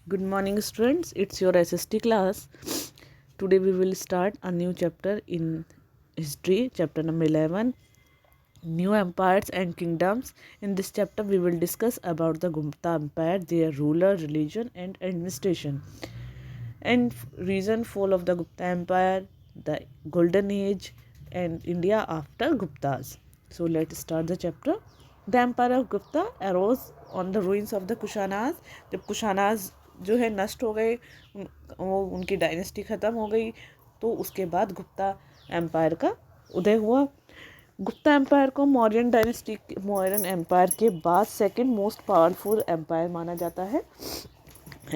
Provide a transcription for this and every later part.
Good morning, students. It's your SST class. Today we will start a new chapter in history, chapter number 11, New Empires and Kingdoms. In this chapter, we will discuss about the Gupta Empire, their ruler, religion, and administration, and reason fall of the Gupta Empire, the Golden Age, and India after Guptas. So let's start the chapter. The Empire of Gupta arose on the ruins of the Kushanas. जब कुशानाज जो है नष्ट हो गए, वो उनकी dynasty ख़त्म हो गई, तो उसके बाद गुप्ता एम्पायर का उदय हुआ। गुप्ता एम्पायर को मौर्यन एम्पायर के बाद सेकंड मोस्ट पावरफुल एम्पायर माना जाता है।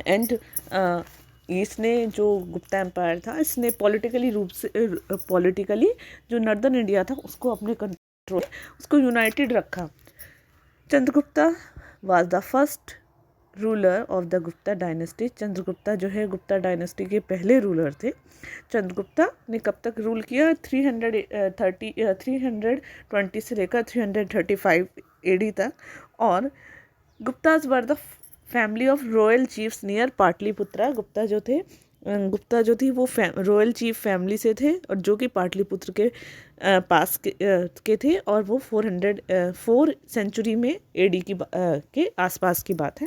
एंड इसने जो गुप्ता एम्पायर था, इसने पॉलिटिकली जो नॉर्दर्न इंडिया था उसको अपने कंट्रोल, उसको यूनाइटेड रखा। Chandragupta was the first ruler of the Gupta dynasty. Chandragupta जो है गुप्ता डायनेस्टी के पहले रूलर थे। चंद्रगुप्ता ने कब तक रूल किया? 320 से लेकर 335 AD तक। और Guptas were the family of royal chiefs near Pataliputra. Gupta जो थी वो रॉयल चीफ फैमिली से थे, और जो कि पाटलिपुत्र के पास के थे, और वो 4 सेंचुरी में AD के आसपास की बात है।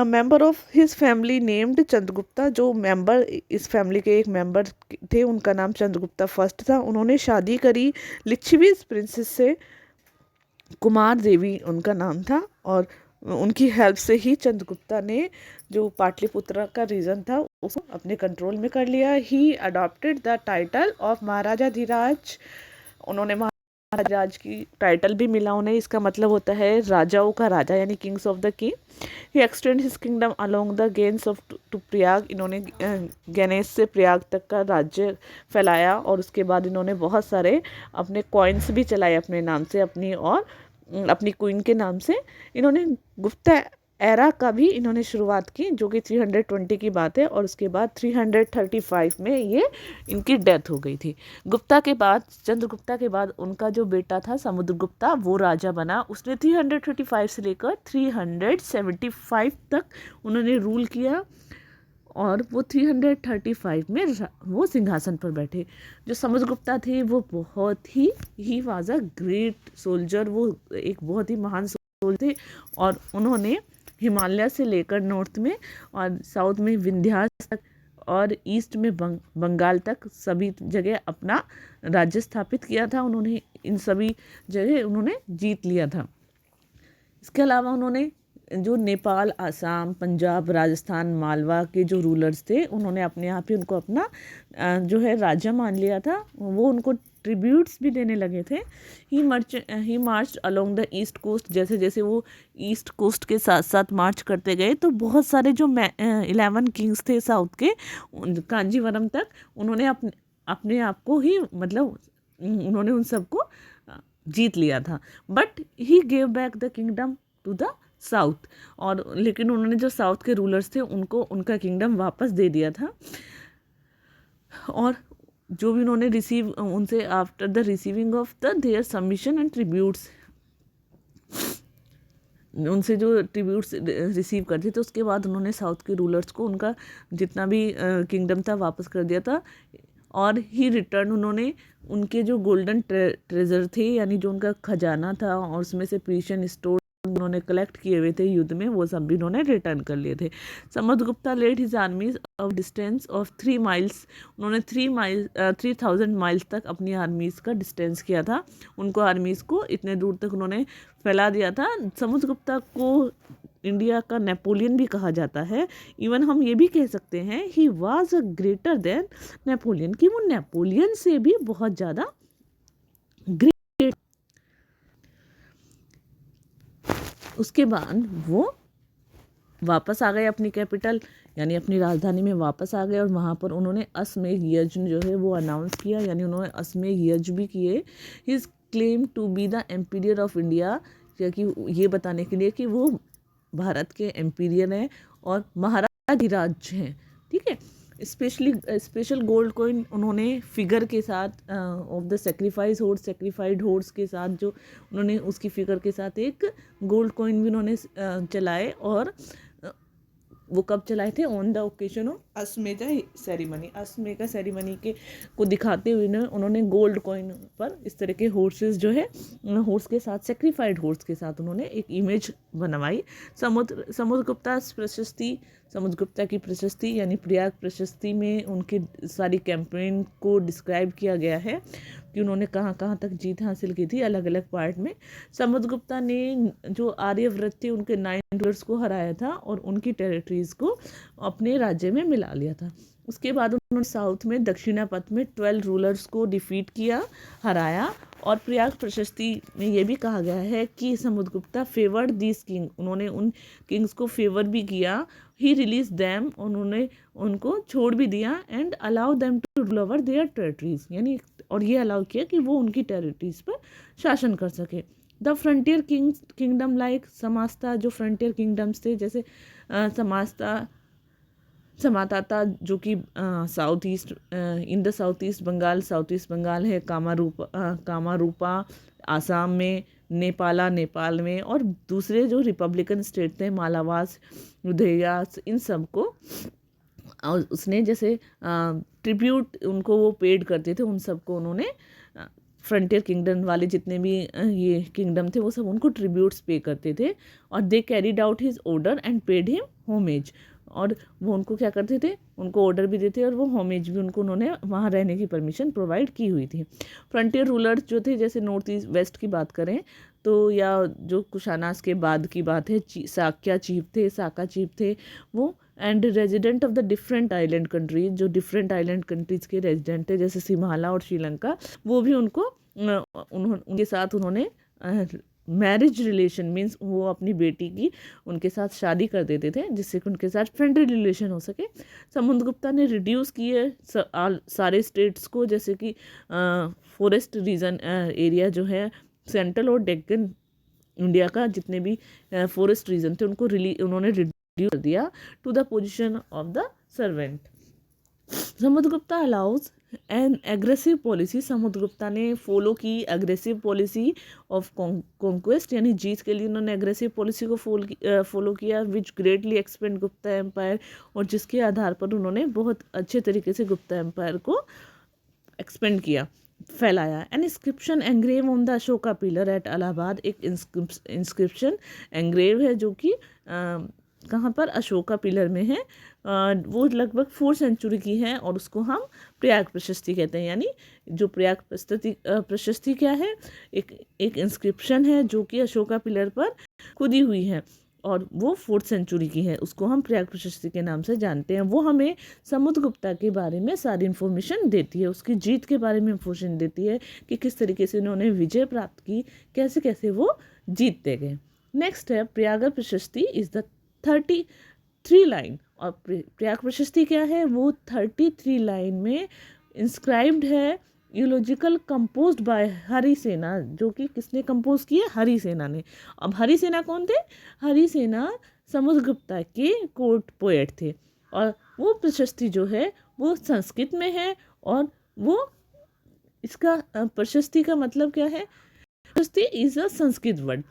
Member of his family named Chandragupta. जो मेंबर इस फैमिली के एक मेंबर थे, उनका नाम चंद्रगुप्ता फर्स्ट था। उन्होंने शादी करी लिच्छवी प्रिंसेस से, कुमार देवी उनका नाम था, और उनकी हेल्प से ही चंद्रगुप्ता ने जो पाटलिपुत्र का रीजन था उसको अपने कंट्रोल में कर लिया। ही अडॉप्टेड द टाइटल ऑफ महाराजा धीराज। उन्होंने महाराज की टाइटल भी मिला उन्हें। इसका मतलब होता है राजाओं का राजा, यानी kings of the king. He extend his kingdom along the Ganges of to Prayag. इन्होंने गणेश से प्रयाग तक का राज्य फैलाया, और उसके बाद इन्होंने बहुत सारे अपने कॉइन्स भी चलाए अपने नाम से, अपनी क्वीन के नाम से। इन्होंने गुप्ता एरा का भी इन्होंने शुरुआत की, जो कि 320 की बात है, और उसके बाद 335 में ये इनकी डेथ हो गई थी। चंद्रगुप्ता के बाद उनका जो बेटा था समुद्रगुप्ता, वो राजा बना। उसने 335 से लेकर 375 तक उन्होंने रूल किया, और वो 335 में वो सिंहासन पर बैठे। जो समुद्रगुप्ता थे वो बहुत he was a great soldier. वो एक बहुत ही महान सोल्जर थे, और उन्होंने हिमालय से लेकर नॉर्थ में और साउथ में विंध्याचल तक और ईस्ट में बंगाल तक सभी जगह अपना राज्य स्थापित किया था। उन्होंने इन सभी जगह उन्होंने जीत लिया था। इसके अलावा उन्होंने जो नेपाल, आसाम, पंजाब, राजस्थान, मालवा के जो रूलर्स थे, उन्होंने अपने आप ही उनको अपना जो है राजा मान लिया था। वो उनको ट्रिब्यूट्स भी देने लगे थे। ही मार्च अलोंग द ईस्ट कोस्ट। जैसे जैसे वो ईस्ट कोस्ट के साथ साथ मार्च करते गए, तो बहुत सारे जो 11 किंग्स थे साउथ के, कांजीवरम तक, उन्होंने अपने आप को ही मतलब उन्होंने उन सबको जीत लिया था। But he gave back the kingdom to the south. और लेकिन उन्होंने जो साउथ के रूलर्स थे उनको उनका किंगडम वापस दे दिया था। और जो भी उन्होंने रिसीव उनसे after the receiving of the their submission and tributes, उनसे जो ट्रिब्यूट्स रिसीव करते थे, उसके बाद उन्होंने साउथ के रूलर्स को उनका जितना भी किंगडम था वापस कर दिया था। और ही रिटर्न, उन्होंने उनके जो गोल्डन ट्रेजर थे, यानी जो उनका खजाना था, और उसमें से प्रीशियस स्टोन उन्होंने कलेक्ट किए हुए थे युद्ध में, वो सब भी उन्होंने रिटर्न कर लिए थे। Samudragupta led his armies of distance of 3 miles. उन्होंने 3000 माइल्स तक अपनी आर्मीज़ का डिस्टेंस किया था। उनको आर्मीज़ को इतने दूर तक उन्होंने फैला दिया था। समुद्रगुप्ता को इंडिया का नेपोलियन भी कहा जाता है। इवन हम ये भी कह सकते हैं he was a greater than Napoleon, कि वो नेपोलियन से भी बहुत ज़्यादा ग्रेट। उसके बाद वो वापस आ गए अपनी कैपिटल, यानी अपनी राजधानी में वापस आ गए, और वहाँ पर उन्होंने अश्वमेध यज्ञ जो है वो अनाउंस किया, यानी उन्होंने अश्वमेध यज्ञ भी किए। His claim to be the emperor of India, क्योंकि ये बताने के लिए कि वो भारत के एम्पीरियर हैं और महाराज हैं। ठीक है। स्पेशल गोल्ड कॉइन उन्होंने फिगर के साथ ऑफ द सेक्रीफाइड हॉर्स के साथ, जो उन्होंने उसकी फिगर के साथ एक गोल्ड कॉइन भी उन्होंने चलाए, और वो कब चलाए थे? On the occasion of Ashwamedha ceremony. Ashwamedha ceremony के को दिखाते हुए उन्होंने गोल्ड कॉइन पर इस तरह के हॉर्सेस जो है, हॉर्स के साथ, सेक्रीफाइड हॉर्स के साथ उन्होंने एक इमेज बनवाई। समुद्रगुप्ता प्रशस्ति, समुद्रगुप्ता की प्रशस्ति यानी प्रयाग प्रशस्ति में उनकी सारी कैंपेन को डिस्क्राइब किया गया है कि उन्होंने कहाँ कहाँ तक जीत हासिल की थी अलग अलग पार्ट में। समुद्रगुप्ता ने जो आर्यव्रत थे उनके 9 रूलर्स को हराया था और उनकी टेरिटरीज को अपने राज्य में मिला लिया था। उसके बाद उन्होंने साउथ में दक्षिणापथ में 12 रूलर्स को डिफीट किया, हराया। और प्रयाग प्रशस्ति में ये भी कहा गया है कि समुद्रगुप्ता फेवर्ड दिस किंग, उन्होंने उन किंग्स को फेवर भी किया। ही रिलीज दैम, उन्होंने उनको छोड़ भी दिया। And allow them to rule over their territories, यानी और ये अलाउ किया कि वो उनकी टेरिटरीज पर शासन कर सके। The frontier kingdom like Samatata, जो फ्रंटियर किंगडम्स थे जैसे समाताता जो कि south east in the south east Bengal है, कामारूपा आसाम में, नेपाल में, और दूसरे जो रिपब्लिकन स्टेट थे मालावास, रुधेयास, इन सब को उसने जैसे ट्रिब्यूट उनको वो पेड करते थे, उन सबको उन्होंने फ्रंटियर किंगडम वाले जितने भी ये किंगडम थे वो सब उनको ट्रिब्यूट्स पे करते थे। और they carried out his order and paid him homage, और वो उनको क्या करते थे, उनको ऑर्डर भी देते और वो होमेज भी उनको उन्होंने वहाँ रहने की परमिशन प्रोवाइड की हुई थी। फ्रंटियर रूलर्स जो थे, जैसे नॉर्थ ईस्ट वेस्ट की बात करें तो, या जो कुशानास के बाद की बात है, साका चीफ थे वो, and resident of the different island countries, जो डिफरेंट आइलैंड कंट्रीज़ के रेजिडेंट थे जैसे सिमाला और श्रीलंका, वो भी उनके साथ उन्होंने मैरिज रिलेशन मीन्स वो अपनी बेटी की उनके साथ शादी कर देते थे जिससे कि उनके साथ फ्रेंडली रिलेशन हो सके। समुद्रगुप्ता ने रिड्यूस किए सारे स्टेट्स को, जैसे कि फॉरेस्ट रीजन एरिया जो है सेंट्रल और डेक्कन इंडिया का जितने भी फॉरेस्ट रीजन थे उनको उन्होंने रिड्यूस कर दिया to the position of the servant. Samudragupta allows an aggressive policy, Samudragupta ने फॉलो की एग्रेसिव पॉलिसी ऑफ कॉन्क्वेस्ट, यानी जीत के लिए उन्होंने एग्रेसिव पॉलिसी को फॉलो किया, विच ग्रेटली एक्सपेंड गुप्ता एम्पायर, और जिसके आधार पर उन्होंने बहुत अच्छे तरीके से गुप्ता एम्पायर को एक्सपेंड किया, फैलाया। An inscription engrave on the Ashoka pillar at Allahabad, एक इंस्क्रिप्शन एंग्रेव है जो कि कहाँ पर, अशोका पिलर में है, वो लगभग 4th सेंचुरी की है और उसको हम प्रयाग प्रशस्ति कहते हैं। यानी जो प्रयाग प्रशस्ति क्या है, एक इंस्क्रिप्शन है जो कि अशोका पिलर पर खुदी हुई है और वो 4th सेंचुरी की है, उसको हम प्रयाग प्रशस्ति के नाम से जानते हैं। वो हमें समुद्रगुप्ता के बारे में सारी इन्फॉर्मेशन देती है, उसकी जीत के बारे में इन्फॉर्मेशन देती है कि किस तरीके से उन्होंने विजय प्राप्त की, कैसे कैसे वो जीतते गए। नेक्स्ट है प्रयाग प्रशस्ति इज द 33 लाइन, और प्रयाग प्रशस्ति क्या है, वो 33 लाइन में इंस्क्राइब्ड है, यूलॉजिकल कंपोज्ड बाय हरिसेना, जो कि किसने कंपोज किया, हरिसेना ने। अब हरिसेना कौन थे, हरिसेना समुद्रगुप्ता के कोर्ट पोएट थे, और वो प्रशस्ति जो है वो संस्कृत में है, और वो इसका प्रशस्ति का मतलब क्या है, प्रशस्ति इज अ संस्कृत वर्ड,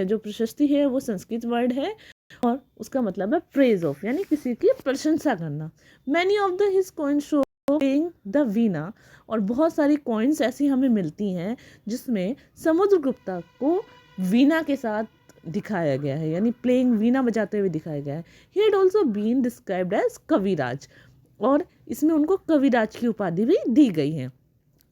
जो प्रशस्ति है वो संस्कृत वर्ड है और उसका मतलब है प्रेज ऑफ, यानी किसी की प्रशंसा करना। Many of the his coins show playing the veena, और बहुत सारी कॉइन्स ऐसी हमें मिलती हैं जिसमें समुद्रगुप्ता को वीणा के साथ दिखाया गया है, यानी प्लेइंग वीणा बजाते हुए दिखाया गया है। He had also been described as Kaviraj, और इसमें उनको कविराज की उपाधि भी दी गई है।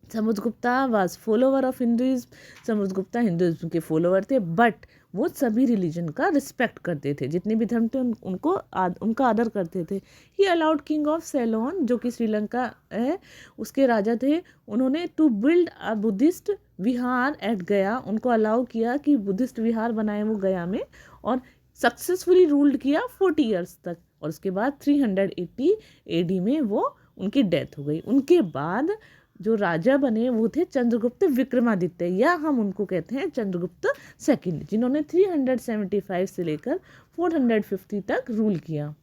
Samudragupta was follower of Hinduism, Samudragupta Hinduism के फॉलोवर थे, बट वो सभी रिलीजन का रिस्पेक्ट करते थे, जितने भी धर्म थे उनका आदर करते थे। He allowed king of Ceylon, जो कि श्रीलंका है, उसके राजा थे, उन्होंने to build a Buddhist vihara at Gaya, उनको अलाउ किया कि बुद्धिस्ट विहार बनाए वो गया में, और सक्सेसफुली रूल्ड किया 40 ईयर्स तक, और उसके बाद 380 AD में वो उनकी डेथ हो गई। उनके बाद जो राजा बने वो थे चंद्रगुप्त विक्रमादित्य, या हम उनको कहते हैं चंद्रगुप्त सेकंड, जिन्होंने 375 से लेकर 450 तक रूल किया।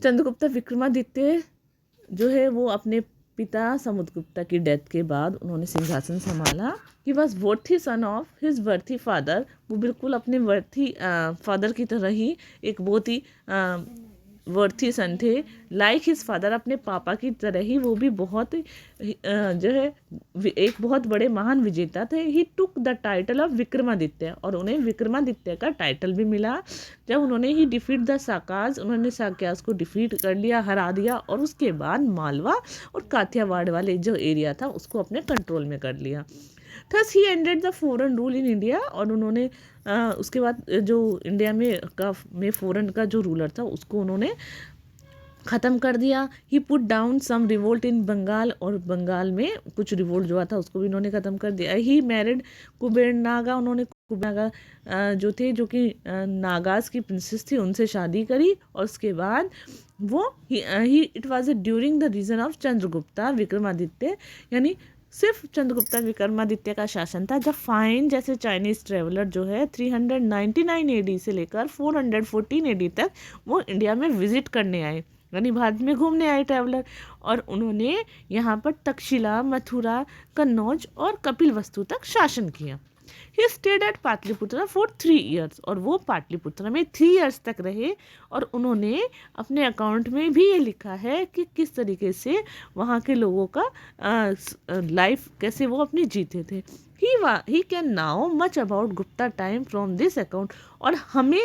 चंद्रगुप्त विक्रमादित्य जो है वो अपने पिता समुद्रगुप्ता की डेथ के बाद उन्होंने सिंहासन संभाला। He was worthy son of his worthy father, वो बिल्कुल अपने वर्थी फादर की तरह ही एक बहुत ही वर्थी सन थे। लाइक हिज फादर, अपने पापा की तरह ही वो भी बहुत जो है एक बहुत बड़े महान विजेता थे। He took the title of Vikramaditya, और उन्हें विक्रमादित्य का टाइटल भी मिला जब उन्होंने ही डिफीट द साकाज, उन्होंने साक्यास को डिफीट कर लिया, हरा दिया, और उसके बाद मालवा और काठियावाड़ वाले जो एरिया था उसको अपने कंट्रोल में कर लिया। Thus he ended the foreign rule in India, और उन्होंने उसके बाद जो इंडिया में फॉरेन का जो रूलर था उसको उन्होंने ख़त्म कर दिया। He put down some revolt in Bengal, और बंगाल में कुछ रिवोल्ट जो था उसको भी उन्होंने ख़त्म कर दिया। ही मैरिड कुबेरनागा, उन्होंने कुबेरनागा जो थे, जो कि नागाज की प्रिंसेस थी, उनसे शादी करी। और उसके बाद वो it was during the reign of Chandragupta Vikramaditya, यानी सिर्फ चंद्रगुप्ता विक्रमादित्य का शासन था जब फाइन जैसे चाइनीज़ ट्रेवलर जो है 399 एडी से लेकर 414 एडी तक वो इंडिया में विजिट करने आए, यानी भारत में घूमने आए ट्रैवलर। और उन्होंने यहाँ पर तक्षशिला, मथुरा, कन्नौज और कपिलवस्तु तक शासन किया। He stayed at Pataliputra for 3 years, और वो पाटलिपुत्र में 3 years तक रहे। और उन्होंने अपने अकाउंट में भी ये लिखा है कि किस तरीके से वहाँ के लोगों का लाइफ कैसे वो अपनी जीते थे। He can now much about Gupta time from this account, और हमें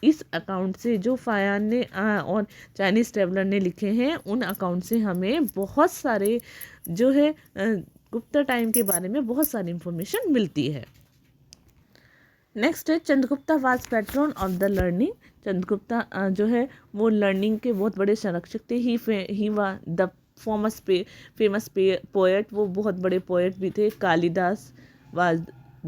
इस अकाउंट से जो फायान ने और चाइनीज़ ट्रेवलर ने लिखे हैं उन अकाउंट से हमें बहुत सारे जो है गुप्ता टाइम के बारे में बहुत सारी इंफॉर्मेशन मिलती है। नेक्स्ट है Chandragupta was pattern of the learning. Chandragupta जो है वो लर्निंग के बहुत बड़े संरक्षक थे। ही वा द फेमस पोएट, वो बहुत बड़े पोएट भी थे। Kalidas was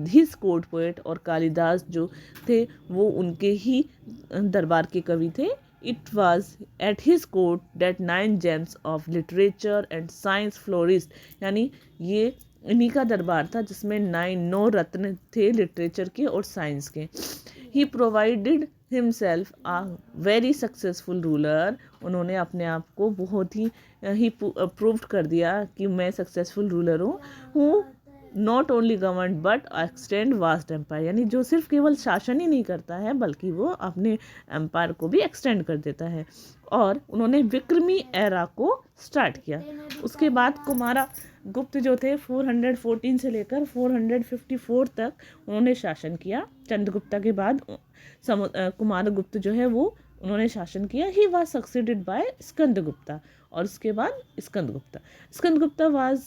his court poet, और कालिदास जो थे वो उनके ही दरबार के कवि थे। It was at his court that 9 gems of literature and science flourished, यानी ये इन्हीं का दरबार था जिसमें 9 रत्न थे लिटरेचर के और साइंस के। ही प्रोवाइडेड हिमसेल्फ आ वेरी सक्सेसफुल रूलर, उन्होंने अपने आप को बहुत ही प्रूव कर दिया कि मैं सक्सेसफुल रूलर हूँ। Not only govern but extend vast empire, यानी जो सिर्फ केवल शासन ही नहीं करता है बल्कि वो अपने एम्पायर को भी एक्सटेंड कर देता है। और उन्होंने विक्रमी एरा को स्टार्ट किया। उसके बाद कुमारा गुप्त जो थे 414 से लेकर 454 तक उन्होंने शासन किया। चंद्रगुप्ता के बाद कुमार गुप्त जो है वो उन्होंने शासन किया। He was succeeded by Skandagupta, और उसके बाद Skandagupta was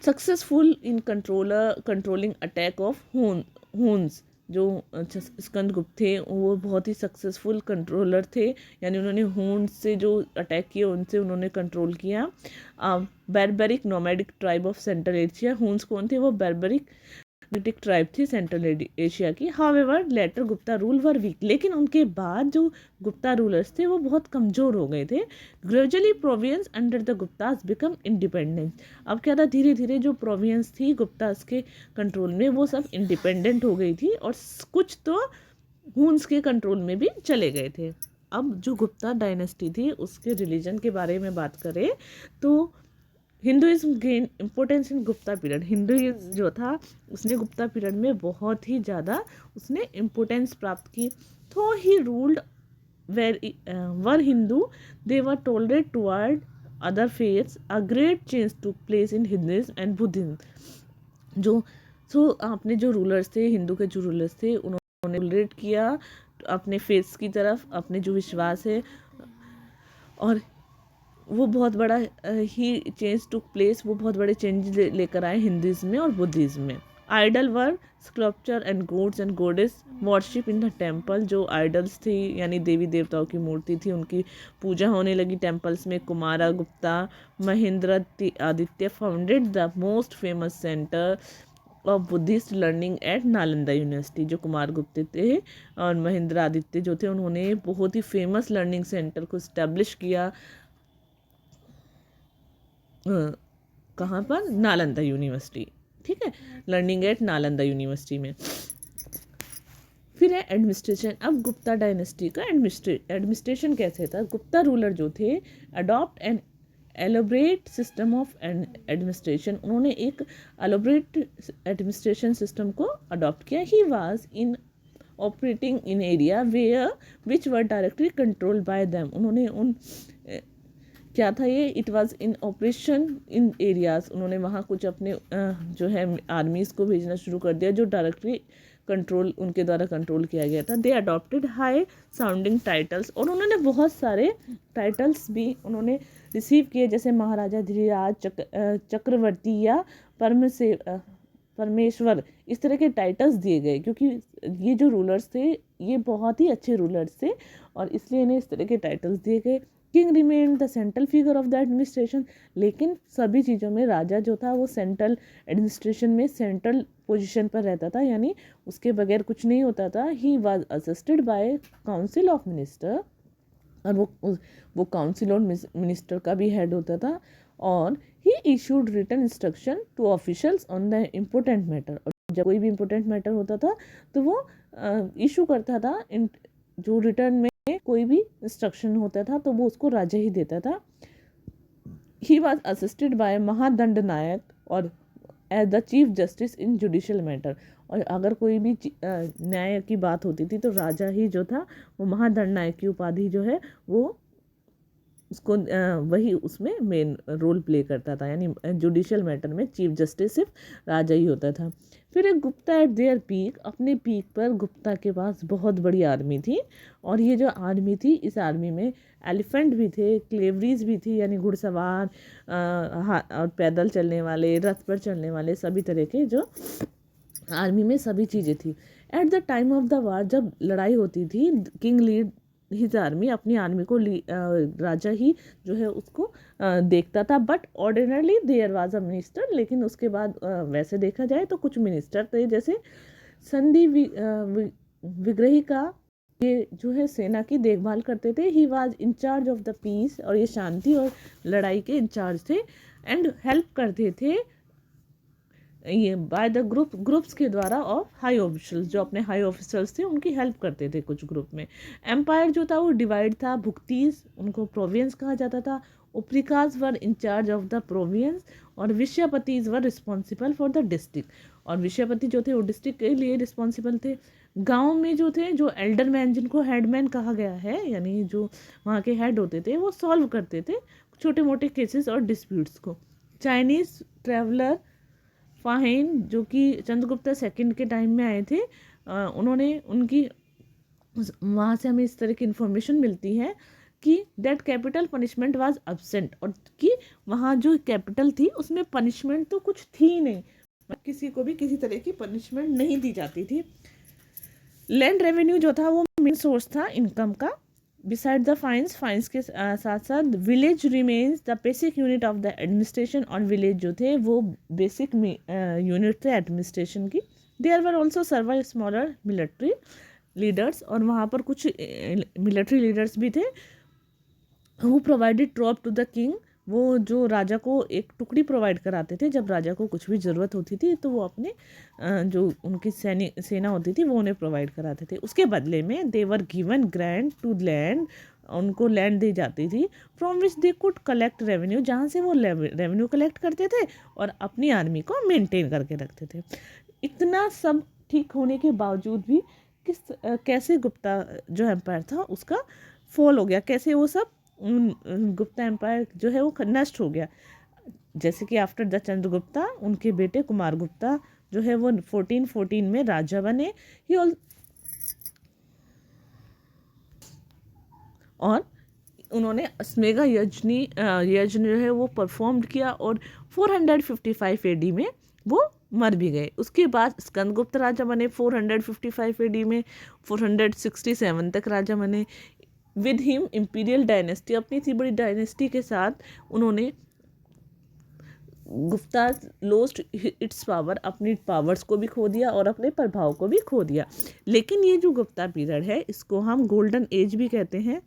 successful in controlling attack of Huns. जो स्कंदगुप्त थे वो बहुत ही सक्सेसफुल कंट्रोलर थे, यानी उन्होंने हुन्स से जो अटैक किए उनसे उन्होंने कंट्रोल किया। Barbaric nomadic tribe of Central Asia, Huns कौन थे? वो बैरबरिक ट्राइब थी सेंट्रल एशिया की। However later Gupta rule were weak, लेकिन उनके बाद जो गुप्ता रूलर्स थे वो बहुत कमज़ोर हो गए थे। Gradually province under the Guptas become independent, अब क्या था धीरे धीरे जो प्रोविंस थी गुप्तास के कंट्रोल में वो सब इंडिपेंडेंट हो गई थी, और कुछ तो हुन्स के कंट्रोल में भी चले गए थे। अब जो गुप्ता डायनेस्टी थी उसके रिलीजन के बारे में बात करें तो Hinduism gain importance in Gupta period. Hinduism जो था उसने गुप्ता पीरियड में बहुत ही ज़्यादा उसने इम्पोर्टेंस प्राप्त की। तो he ruled were Hindu they were tolerate toward other faiths, a great change took place in Hinduism and Buddhism. अपने जो रूलर्स थे, हिंदू के जो रूलर्स थे, उन्होंने टॉलरेट किया अपने फेथ्स की तरफ, अपने जो विश्वास है, और वो बहुत बड़ा ही चेंज टुक प्लेस, वो बहुत बड़े चेंज लेकर आए हिंदुइज्म में और बुद्धिज्म में। Idol were sculpture and gods and goddess worship in the temple, जो आइडल्स थी यानी देवी देवताओं की मूर्ति थी उनकी पूजा होने लगी टेम्पल्स में। Kumara Gupta Mahendra Aditya founded the most famous centre of Buddhist learning at Nalanda university. जो कुमार गुप्त थे और महेंद्र आदित्य जो थे उन्होंने बहुत ही फेमस लर्निंग सेंटर को इस्टेब्लिश किया। कहाँ पर? नालंदा यूनिवर्सिटी, ठीक है, लर्निंग एट नालंदा यूनिवर्सिटी में। फिर है एडमिनिस्ट्रेशन। अब गुप्ता डायनेस्टी का एडमिनिस्ट्रेशन कैसे था। गुप्ता रूलर जो थे adopt an elaborate system of administration, उन्होंने एक एलोबरेट एडमिनिस्ट्रेशन सिस्टम को अडॉप्ट किया। He was in operating in area where which were directly controlled by them, उन्होंने उन क्या था ये, it was in operation in areas, उन्होंने वहाँ कुछ अपने जो है आर्मीज़ को भेजना शुरू कर दिया जो डायरेक्टली कंट्रोल उनके द्वारा कंट्रोल किया गया था। दे अडॉप्टेड हाई साउंडिंग टाइटल्स, और उन्होंने बहुत सारे टाइटल्स भी उन्होंने रिसीव किए, जैसे महाराजा धीराज, चक्रवर्ती या परमेश्वर, इस तरह के टाइटल्स दिए गए, क्योंकि ये जो रूलर्स थे ये बहुत ही अच्छे रूलर्स थे और इसलिए इन्हें इस तरह के टाइटल्स दिए गए। King remain the central figure of the administration, लेकिन सभी चीज़ों में राजा जो था वो सेंट्रल एडमिनिस्ट्रेशन में सेंट्रल पोजीशन पर रहता था, यानी उसके बगैर कुछ नहीं होता था। He was assisted by council of minister, और वो काउंसिल और मिनिस्टर का भी हेड होता था। और he issued written instruction to officials on the important matter, और जब कोई भी इम्पोर्टेंट मैटर होता था तो वो इशू करता था, जो रिटर्न में कोई भी इंस्ट्रक्शन होता था तो वो उसको राजा ही देता था। He was assisted by Mahadanda Nayak और as the chief justice in judicial matter, और अगर कोई भी न्याय की बात होती थी तो राजा ही जो था वो महादंड नायक की उपाधि जो है वो उसको वही उसमें मेन रोल प्ले करता था, यानी जुडिशल मैटर में चीफ जस्टिस सिर्फ राजा ही होता था। फिर एक गुप्ता एट देयर पीक, अपने पीक पर गुप्ता के पास बहुत बड़ी आर्मी थी, और ये जो आर्मी थी इस आर्मी में एलिफेंट भी थे, क्लेवरीज भी थी, यानी घुड़सवार और पैदल चलने वाले, रथ पर चलने वाले, सभी तरह के जो आर्मी में सभी चीज़ें थी। At the time of the war, जब लड़ाई होती थी, किंग लीड हिज आर्मी, अपनी आर्मी को राजा ही जो है उसको देखता था। But ordinarily there was a minister, लेकिन उसके बाद वैसे देखा जाए तो कुछ मिनिस्टर थे, जैसे संधि विग्रही का, ये जो है सेना की देखभाल करते थे। He was in charge of the peace, और ये शांति और लड़ाई के इंचार्ज थे। एंड हेल्प करते थे ये बाय द ग्रुप्स के द्वारा ऑफ हाई ऑफिशियल्स, जो अपने हाई ऑफिशियल्स थे उनकी हेल्प करते थे कुछ ग्रुप में। एम्पायर जो था वो डिवाइड था, भुक्तीस उनको प्रोविंस कहा जाता था, उपरिकाज were in charge of the province, और विषयपतिज were responsible for the district, और विषयपति जो थे वो डिस्ट्रिक्ट के लिए रिस्पॉन्सिबल थे। गांव में जो थे, जो एल्डरमैन जिनको हेडमैन कहा गया है, यानी जो वहाँ के हेड होते थे, वो सॉल्व करते थे छोटे मोटे केसेस और डिस्प्यूट्स को। चाइनीज़ ट्रैवलर फाहिन, जो कि चंद्रगुप्ता सेकंड के टाइम में आए थे, उन्होंने उनकी वहाँ से हमें इस तरह की इन्फॉर्मेशन मिलती है कि that capital punishment was absent, और कि वहाँ जो कैपिटल थी उसमें पनिशमेंट तो कुछ थी नहीं, किसी को भी किसी तरह की पनिशमेंट नहीं दी जाती थी। लैंड रेवेन्यू जो था वो मेन सोर्स था इनकम का। बिसाइड द फाइन्स के साथ साथ village remains the basic unit of the administration, और विलेज जो थे वो बेसिक यूनिट थे एडमिनिस्ट्रेशन की। There were also survive smaller military leaders, और वहाँ पर कुछ मिलिट्री लीडर्स भी थे who provided troop to the king, वो जो राजा को एक टुकड़ी प्रोवाइड कराते थे, जब राजा को कुछ भी ज़रूरत होती थी तो वो अपने जो उनकी सेना होती थी वो उन्हें प्रोवाइड कराते थे। उसके बदले में they were given grant to land, उनको लैंड दी जाती थी, from which they could collect revenue, जहाँ से वो रेवेन्यू कलेक्ट करते थे और अपनी आर्मी को मेंटेन करके रखते थे। इतना सब ठीक होने के बावजूद भी कैसे गुप्ता जो एम्पायर था उसका फॉल हो गया, कैसे वो सब गुप्ता एम्पायर जो है वो नष्ट हो गया। जैसे कि आफ्टर द चंद्रगुप्ता उनके बेटे कुमार गुप्ता जो है वो 1414 में राजा बने। और उन्होंने अश्वमेघ यज्ञ जो है वो परफॉर्म किया, और 455 एडी में वो मर भी गए। उसके बाद स्कंदगुप्त राजा बने 455 एडी में, 467 तक राजा बने। विद हिम इम्पीरियल डायनेस्टी, अपनी इतनी बड़ी डायनेस्टी के साथ उन्होंने गुप्ता लोस्ट इट्स पावर, अपनी पावर्स को भी खो दिया और अपने प्रभाव को भी खो दिया। लेकिन ये जो गुप्ता पीरियड है इसको हम गोल्डन एज भी कहते हैं।